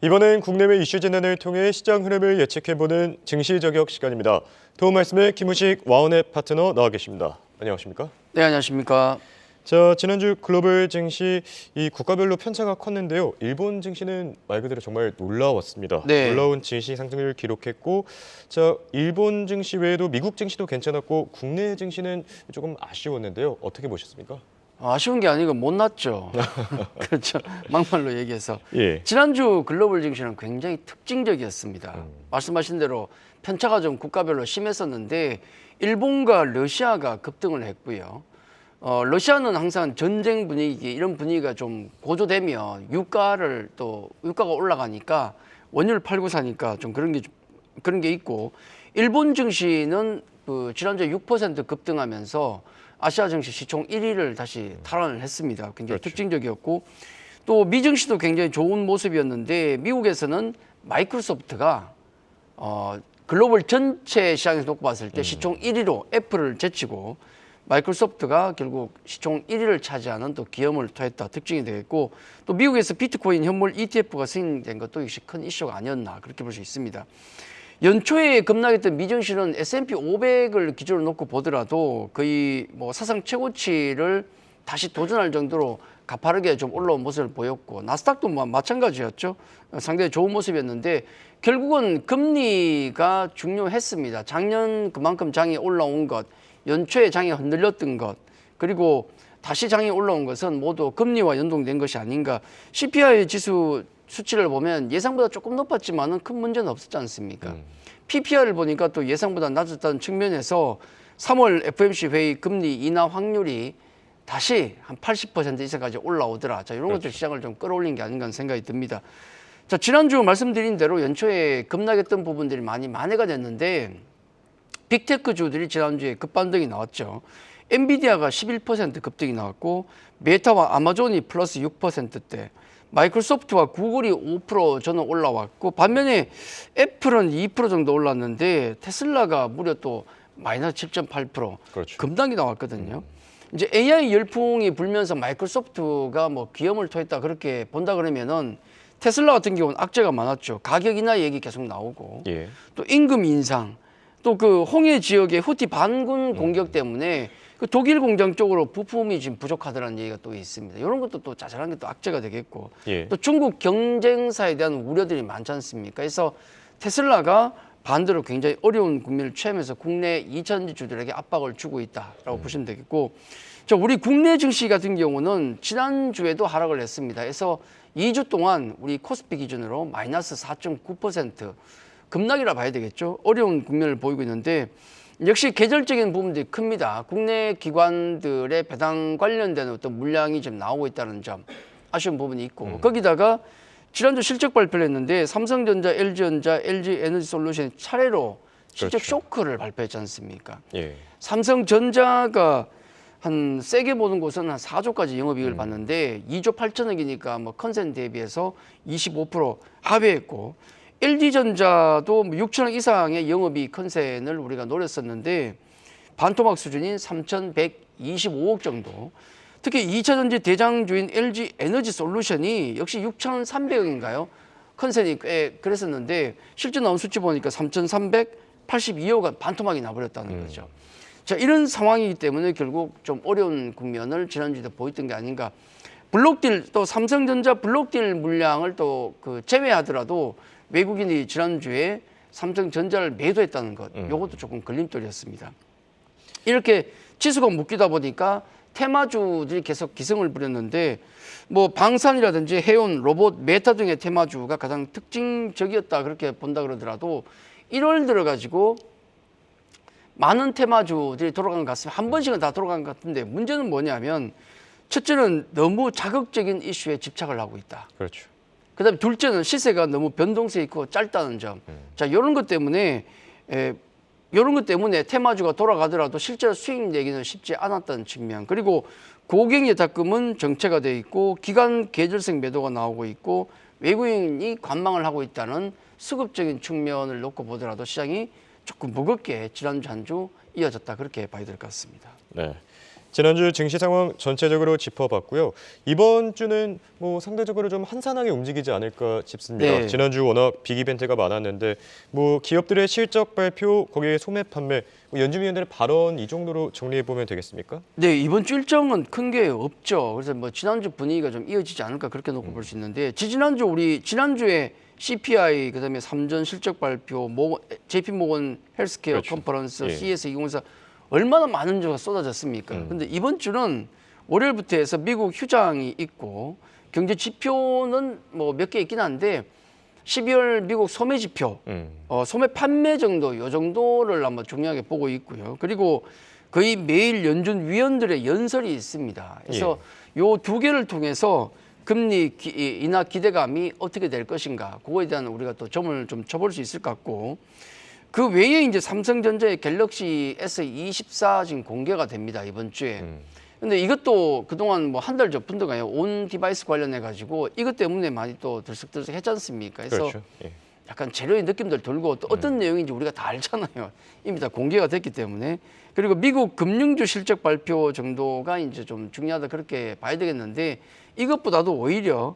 이번엔 국내외 이슈 진단을 통해 시장 흐름을 예측해보는 증시 저격 시간입니다. 도움 말씀에 김우식 와운의 파트너 나와 계십니다. 안녕하십니까? 네, 안녕하십니까? 자, 지난주 글로벌 증시 이 국가별로 편차가 컸는데요. 일본 증시는 말 그대로 정말 놀라웠습니다. 네. 놀라운 증시 상승률을 기록했고, 자, 일본 증시 외에도 미국 증시도 괜찮았고 국내 증시는 조금 아쉬웠는데요. 어떻게 보셨습니까? 아쉬운 게 아니고 못났죠. 그렇죠. 막말로 얘기해서. 예. 지난주 글로벌 증시는 굉장히 특징적이었습니다. 말씀하신 대로 편차가 좀 국가별로 심했었는데 일본과 러시아가 급등을 했고요. 러시아는 항상 전쟁 분위기, 이런 분위기가 좀 고조되면 유가가 올라가니까 원유를 팔고 사니까 좀 그런 게 있고, 일본 증시는 지난주에 6% 급등하면서 아시아 증시 시총 1위를 다시 탈환을 했습니다. 굉장히 그렇죠. 특징적이었고, 또 미 증시도 굉장히 좋은 모습이었는데 미국에서는 마이크로소프트가 글로벌 전체 시장에서 놓고 봤을 때 시총 1위로 애플을 제치고 마이크로소프트가 결국 시총 1위를 차지하는 또 기염을 토했다, 특징이 되겠고, 또 미국에서 비트코인 현물 ETF가 승인된 것도 역시 큰 이슈가 아니었나, 그렇게 볼 수 있습니다. 연초에 급락했던 미증시는 S&P 500을 기준으로 놓고 보더라도 거의 사상 최고치를 다시 도전할 정도로 가파르게 좀 올라온 모습을 보였고, 나스닥도 마찬가지였죠. 상당히 좋은 모습이었는데 결국은 금리가 중요했습니다. 작년 그만큼 장이 올라온 것, 연초에 장이 흔들렸던 것, 그리고 다시 장이 올라온 것은 모두 금리와 연동된 것이 아닌가. CPI 지수 수치를 보면 예상보다 조금 높았지만은 큰 문제는 없었지 않습니까? PPR을 보니까 또 예상보다 낮았다는 측면에서 3월 FOMC 회의 금리 인하 확률이 다시 한 80% 이상까지 올라오더라. 자, 이런 것들 시장을 좀 끌어올린 게 아닌가 하는 생각이 듭니다. 자, 지난주 말씀드린 대로 연초에 급락했던 부분들이 많이 만회가 됐는데 빅테크주들이 지난주에 급반등이 나왔죠. 엔비디아가 11% 급등이 나왔고, 메타와 아마존이 플러스 6%대, 마이크로소프트와 구글이 5% 저는 올라왔고, 반면에 애플은 2% 정도 올랐는데 테슬라가 무려 또 마이너스 7.8% 그렇죠. 급락이 나왔거든요. 이제 AI 열풍이 불면서 마이크로소프트가 기염을 토했다, 그렇게 본다 그러면은 테슬라 같은 경우는 악재가 많았죠. 가격 인하 얘기 계속 나오고, 예. 또 임금 인상, 또 그 홍해 지역의 후티 반군 공격 때문에 그 독일 공장 쪽으로 부품이 지금 부족하다는 얘기가 또 있습니다. 이런 것도 또 자잘한 게 또 악재가 되겠고, 예. 또 중국 경쟁사에 대한 우려들이 많지 않습니까? 그래서 테슬라가 반대로 굉장히 어려운 국면을 취하면서 국내 2차전지 주들에게 압박을 주고 있다라고 보시면 되겠고, 우리 국내 증시 같은 경우는 지난주에도 하락을 했습니다. 그래서 2주 동안 우리 코스피 기준으로 마이너스 4.9% 급락이라 봐야 되겠죠. 어려운 국면을 보이고 있는데 역시 계절적인 부분들이 큽니다. 국내 기관들의 배당 관련된 어떤 물량이 좀 나오고 있다는 점, 아쉬운 부분이 있고, 거기다가 지난주 실적 발표를 했는데 삼성전자, LG전자, LG에너지솔루션이 차례로 실적 그렇죠. 쇼크를 발표했지 않습니까? 예. 삼성전자가 한 세게 보는 곳은 한 4조까지 영업이익을 봤는데 2조 8천억이니까 컨센 대비해서 25% 하회했고, LG전자도 6천억 이상의 영업이익 컨센을 우리가 노렸었는데 반토막 수준인 3,125억 정도. 특히 2차전지 대장주인 LG에너지솔루션이 역시 6,300억인가요? 컨센이 꽤 그랬었는데 실제 나온 수치 보니까 3,382억은 반토막이 나버렸다는 거죠. 자, 이런 상황이기 때문에 결국 좀 어려운 국면을 지난주에도 보였던 게 아닌가. 블록딜, 또 삼성전자 블록딜 물량을 또 제외하더라도 외국인이 지난주에 삼성전자를 매도했다는 것, 이것도 조금 걸림돌이었습니다. 이렇게 지수가 묶이다 보니까 테마주들이 계속 기승을 부렸는데 방산이라든지 해운, 로봇, 메타 등의 테마주가 가장 특징적이었다, 그렇게 본다 그러더라도 1월 들어가지고 많은 테마주들이 돌아간 것 같습니다. 한 번씩은 다 돌아간 것 같은데 문제는 뭐냐면, 첫째는 너무 자극적인 이슈에 집착을 하고 있다. 그렇죠. 그다음에 둘째는 시세가 너무 변동성이 있고 짧다는 점. 자, 이런 것 때문에 테마주가 돌아가더라도 실제로 수익 내기는 쉽지 않았다는 측면. 그리고 고객 예탁금은 정체가 돼 있고, 기관 계절성 매도가 나오고 있고, 외국인이 관망을 하고 있다는 수급적인 측면을 놓고 보더라도 시장이 조금 무겁게 지난주 한 주 이어졌다, 그렇게 봐야 될 것 같습니다. 네. 지난주 증시 상황 전체적으로 짚어봤고요. 이번 주는 뭐 상대적으로 좀 한산하게 움직이지 않을까 싶습니다. 네. 지난주 워낙 빅 이벤트가 많았는데 뭐 기업들의 실적 발표, 거기에 소매 판매, 뭐 연준위원들의 발언 이 정도로 정리해 보면 되겠습니까? 네, 이번 주 일정은 큰 게 없죠. 그래서 뭐 지난주 분위기가 좀 이어지지 않을까 그렇게 놓고 볼 수 있는데 지난주에 CPI 그다음에 삼전 실적 발표, JP 모건 헬스케어 그렇죠. 컨퍼런스, 예. CES 2024 얼마나 많은 주가 쏟아졌습니까? 근데 이번 주는 월요일부터 해서 미국 휴장이 있고 경제 지표는 뭐 몇 개 있긴 한데 12월 미국 소매 지표, 소매 판매 정도 요 정도를 한번 중요하게 보고 있고요. 그리고 거의 매일 연준 위원들의 연설이 있습니다. 그래서 요 두 개를 통해서 금리 인하 기대감이 어떻게 될 것인가, 그거에 대한 우리가 또 점을 좀 쳐볼 수 있을 것 같고, 그 외에 이제 삼성전자의 갤럭시 S24 지금 공개가 됩니다, 이번 주에. 근데 이것도 그동안 뭐 한 달 전부터가요, 온 디바이스 관련해 가지고 이것 때문에 많이 또 들썩들썩 했지 않습니까? 그래서 그렇죠. 예. 약간 재료의 느낌들 돌고 또 어떤 내용인지 우리가 다 알잖아요. 이미 다 공개가 됐기 때문에. 그리고 미국 금융주 실적 발표 정도가 이제 좀 중요하다 그렇게 봐야 되겠는데, 이것보다도 오히려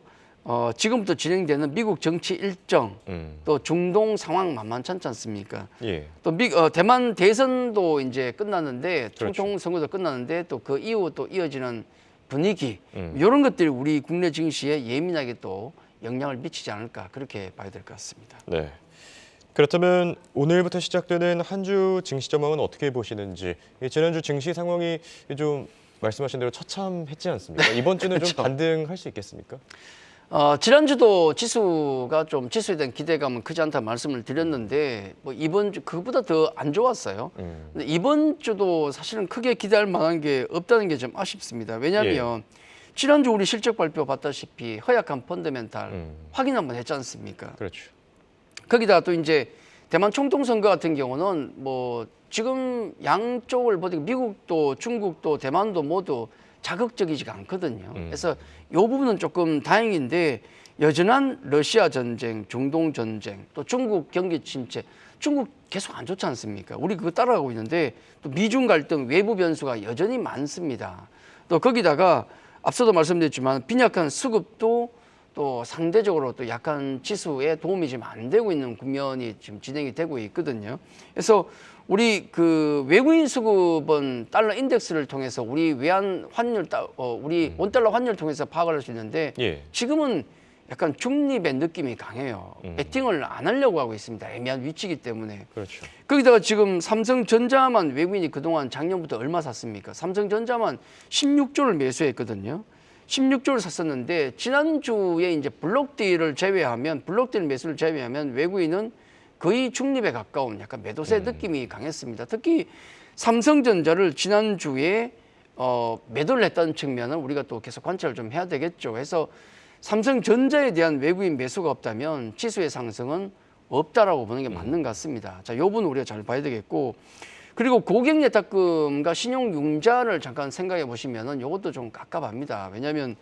지금부터 진행되는 미국 정치 일정, 또 중동 상황 만만찮지 않습니까? 예. 또 대만 대선도 이제 끝났는데, 그렇죠. 총통 선거도 끝났는데 또 그 이후 또 이어지는 분위기, 이런 것들이 우리 국내 증시에 예민하게 또 영향을 미치지 않을까 그렇게 봐야 될 것 같습니다. 네. 그렇다면 오늘부터 시작되는 한 주 증시 전망은 어떻게 보시는지. 지난주 증시 상황이 좀 말씀하신 대로 처참했지 않습니까? 이번 주는 좀 그렇죠. 반등할 수 있겠습니까? 지난주도 지수에 대한 기대감은 크지 않다 말씀을 드렸는데, 뭐 이번 주 그것보다 더 안 좋았어요. 근데 이번 주도 사실은 크게 기대할 만한 게 없다는 게 좀 아쉽습니다. 왜냐하면 지난주 우리 실적 발표 봤다시피 허약한 펀더멘탈 확인 한번 했지 않습니까? 그렇죠. 거기다가 또 이제 대만 총통 선거 같은 경우는 뭐 지금 양쪽을 보니까 미국도 중국도 대만도 모두 자극적이지가 않거든요. 그래서 이 부분은 조금 다행인데, 여전한 러시아 전쟁, 중동 전쟁, 또 중국 경기 침체, 중국 계속 안 좋지 않습니까? 우리 그거 따라가고 있는데, 또 미중 갈등, 외부 변수가 여전히 많습니다. 또 거기다가 앞서도 말씀드렸지만 빈약한 수급도 또 상대적으로 또 약간 지수에 도움이 지금 안 되고 있는 국면이 지금 진행이 되고 있거든요. 그래서 우리 그 외국인 수급은 달러 인덱스를 통해서 우리 외환 환율, 우리 원달러 환율 통해서 파악을 할 수 있는데, 지금은 약간 중립의 느낌이 강해요. 베팅을 안 하려고 하고 있습니다. 애매한 위치이기 때문에. 그렇죠. 거기다가 지금 삼성전자만 외국인이 그동안 작년부터 얼마 샀습니까? 삼성전자만 16조를 매수했거든요. 16조를 샀었는데, 지난주에 이제 블록딜 매수를 제외하면 외국인은 거의 중립에 가까운 약간 매도세 느낌이 강했습니다. 특히 삼성전자를 지난주에 매도를 했다는 측면은 우리가 또 계속 관찰을 좀 해야 되겠죠. 그래서 삼성전자에 대한 외국인 매수가 없다면 지수의 상승은 없다라고 보는 게 맞는 것 같습니다. 자, 이 부분 우리가 잘 봐야 되겠고, 그리고 고객예탁금과 신용융자를 잠깐 생각해 보시면은 이것도 좀 깝깝합니다. 왜냐하면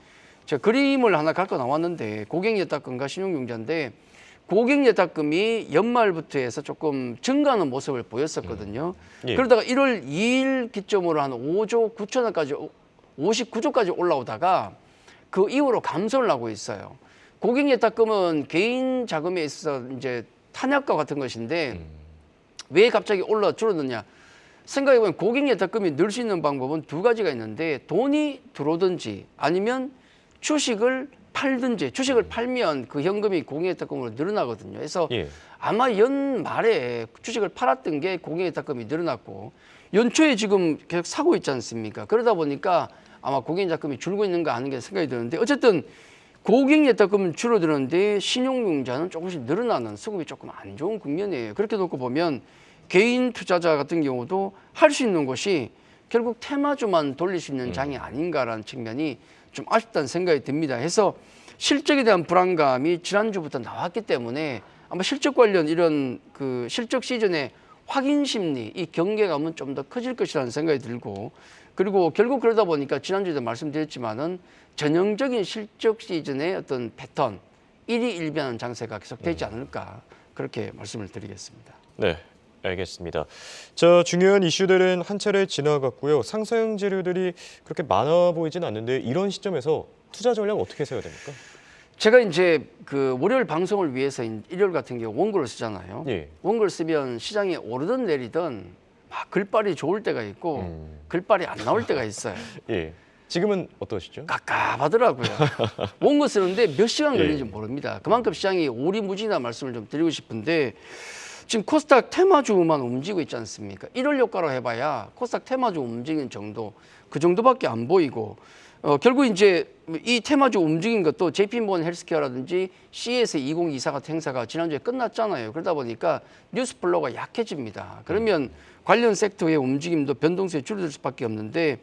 제가 그림을 하나 갖고 나왔는데, 고객예탁금과 신용융자인데, 고객예탁금이 연말부터 해서 조금 증가하는 모습을 보였었거든요. 그러다가 1월 2일 기점으로 한 5조 9천억까지 59조까지 올라오다가 그 이후로 감소를 하고 있어요. 고객예탁금은 개인 자금에 있어서 이제 탄약과 같은 것인데, 왜 갑자기 줄어드냐? 생각해보면 고객예탁금이 늘 수 있는 방법은 두 가지가 있는데, 돈이 들어오든지 아니면 주식을 팔든지. 주식을 팔면 그 현금이 고객예탁금으로 늘어나거든요. 그래서 아마 연말에 주식을 팔았던 게 고객예탁금이 늘어났고, 연초에 지금 계속 사고 있지 않습니까? 그러다 보니까 아마 고객예탁금이 줄고 있는가 하는 게 생각이 드는데, 어쨌든 고객예탁금은 줄어드는데 신용융자는 조금씩 늘어나는, 수급이 조금 안 좋은 국면이에요. 그렇게 놓고 보면 개인 투자자 같은 경우도 할 수 있는 것이 결국 테마주만 돌릴 수 있는 장이 아닌가라는 측면이 좀 아쉽다는 생각이 듭니다. 해서 실적에 대한 불안감이 지난주부터 나왔기 때문에 아마 실적 관련 이런 그 실적 시즌의 확인 심리, 이 경계감은 좀 더 커질 것이라는 생각이 들고, 그리고 결국 그러다 보니까 지난주에도 말씀드렸지만은 전형적인 실적 시즌의 어떤 패턴, 일희일비하는 장세가 계속되지 않을까 그렇게 말씀을 드리겠습니다. 네. 알겠습니다. 자, 중요한 이슈들은 한 차례 지나갔고요. 상승 재료들이 그렇게 많아 보이진 않는데 이런 시점에서 투자 전략 어떻게 세워야 됩니까? 제가 이제 그 월요일 방송을 위해서 일요일 같은 경우 원고를 쓰잖아요. 예. 원고를 쓰면 시장이 오르든 내리든 막 글빨이 좋을 때가 있고 글빨이 안 나올 때가 있어요. 예. 지금은 어떠시죠? 깝깝하더라고요. 원고 쓰는데 몇 시간 걸리는지 예. 모릅니다. 그만큼 시장이 오리무진이다 말씀을 좀 드리고 싶은데 지금 코스닥 테마주만 움직이고 있지 않습니까? 1월 효과로 해봐야 코스닥 테마주 움직이는 정도 그 정도밖에 안 보이고 결국 이제 이 테마주 움직인 것도 JP모건 헬스케어라든지 CES 2024 같은 행사가 지난주에 끝났잖아요. 그러다 보니까 뉴스 플로우가 약해집니다. 그러면 관련 섹터의 움직임도 변동성이 줄어들 수밖에 없는데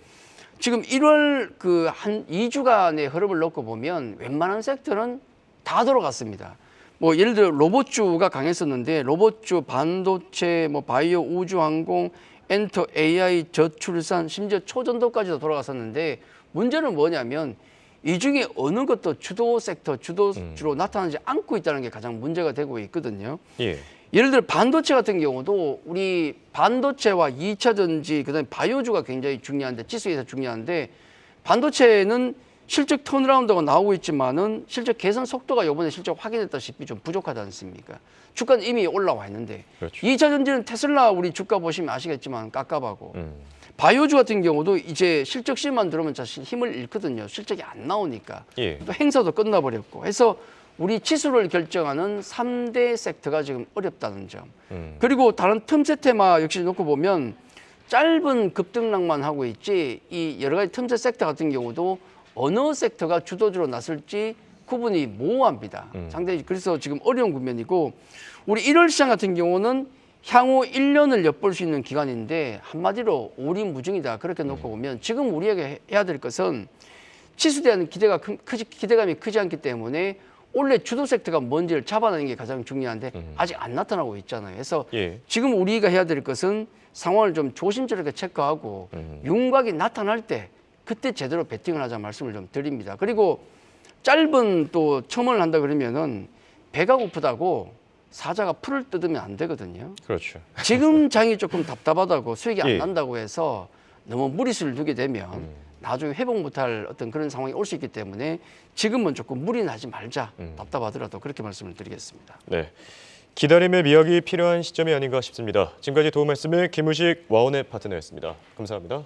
지금 1월 그 한 2주간의 흐름을 놓고 보면 웬만한 섹터는 다 돌아갔습니다. 뭐 예를 들어 로봇주가 강했었는데 로봇주, 반도체, 뭐 바이오, 우주항공, 엔터, AI, 저출산, 심지어 초전도까지도 돌아갔었는데 문제는 뭐냐면 이 중에 어느 것도 주도 섹터, 주도주로 나타나지 않고 있다는 게 가장 문제가 되고 있거든요. 예. 예를 들어 반도체 같은 경우도 우리 반도체와 2차 전지, 그다음에 바이오주가 굉장히 중요한데 지수에서 중요한데 반도체는 실적 턴어라운드가 나오고 있지만은 실적 개선 속도가 이번에 실적 확인했다시피 좀 부족하지 않습니까? 주가는 이미 올라와 있는데 그렇죠. 2차 전지는 테슬라 우리 주가 보시면 아시겠지만 깝깝하고 바이오주 같은 경우도 이제 실적실만 들어오면 사실 힘을 잃거든요. 실적이 안 나오니까. 예. 또 행사도 끝나버렸고 해서 우리 지수를 결정하는 3대 섹터가 지금 어렵다는 점. 그리고 다른 틈새 테마 역시 놓고 보면 짧은 급등락만 하고 있지 이 여러 가지 틈새 섹터 같은 경우도 어느 섹터가 주도주로 나설지 구분이 모호합니다. 상당히 그래서 지금 어려운 국면이고 우리 1월 시장 같은 경우는 향후 1년을 엿볼 수 있는 기간인데 한마디로 오리무중이다. 그렇게 놓고 보면 지금 우리에게 해야 될 것은 지수에 대한 기대감이 크지 않기 때문에 원래 주도 섹터가 뭔지를 잡아내는 게 가장 중요한데 아직 안 나타나고 있잖아요. 그래서 예. 지금 우리가 해야 될 것은 상황을 좀 조심스럽게 체크하고 윤곽이 나타날 때 그때 제대로 베팅을 하자 말씀을 좀 드립니다. 그리고 짧은 또 첨언을 한다 그러면은 배가 고프다고 사자가 풀을 뜯으면 안 되거든요. 그렇죠. 지금 장이 조금 답답하다고 수익이 안 예. 난다고 해서 너무 무리수를 두게 되면 나중에 회복 못할 어떤 그런 상황이 올 수 있기 때문에 지금은 조금 무리는 하지 말자. 답답하더라도 그렇게 말씀을 드리겠습니다. 네. 기다림의 미학이 필요한 시점이 아닌가 싶습니다. 지금까지 도움 말씀을 김우식 와운의 파트너였습니다. 감사합니다.